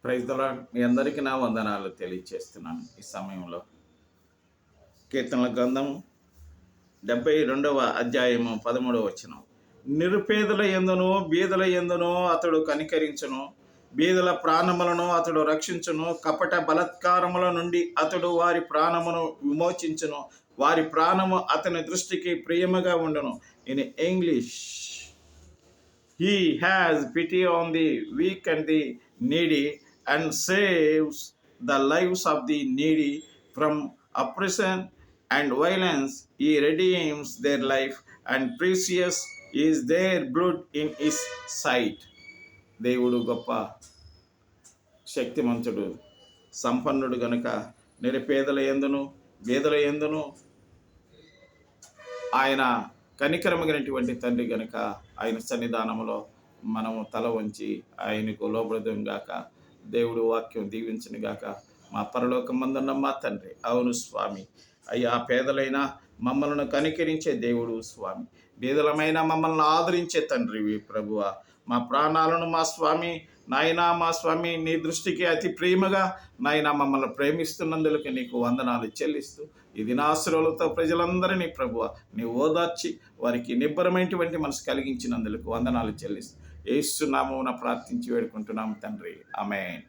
Praise the lord. మీ అందరికీ నా వందనాలు తెలియచేస్తున్నాను. ఈ సమయంలో కీర్తనల గ్రంథము 72వ అధ్యాయము 13వ వచనం. నిరుపేదల యందును బీదల యందును అతడు కనికరించును, బీదల ప్రాణములను అతడు రక్షించును, కపట బలాత్కారముల నుండి అతడు వారి ప్రాణమును విమోచించును, వారి ప్రాణము అతని దృష్టికి ప్రియముగా ఉండును. In English, He has pity on the weak and the needy and saves the lives of the needy from oppression and violence. He redeems their life and precious is their blood in His sight. దేవుడు గొప్ప శక్తిమంతుడు, సంపన్నుడు గనుక నిరుపేదల యందును బీదల యందును ఆయన కనికరమైనటువంటి తండ్రి గనుక ఆయన సన్నిధానంలో మనము తల వంచి ఆయనకు లోబడదాం గాక. దేవుడు వాక్యం దీవించను గాక. మా పరలోకమందున్న మా తండ్రి, అవును స్వామి, అయ్యా పేదలైన మమ్మల్ని కనికరించే దేవుడు స్వామి, బీదలమైన మమ్మల్ని ఆదరించే తండ్రివి ప్రభువా. మా ప్రాణాలను మా స్వామి నాయనా, మా స్వామి నీ దృష్టికి అతి ప్రేమగా నాయన మమ్మల్ని ప్రేమిస్తున్నందుకు నీకు వందనాలు చెల్లిస్తూ ఈ దినాశ్రులతో ప్రజలందరినీ ప్రభువ నీ ఓదార్చి వారికి నిబ్బరమైనటువంటి మనసు కలిగించినందుకు వందనాలు చెల్లిస్తూ యేసు నామమున ప్రార్థించి వేడుకుంటున్నాము తండ్రి. ఆమేన్.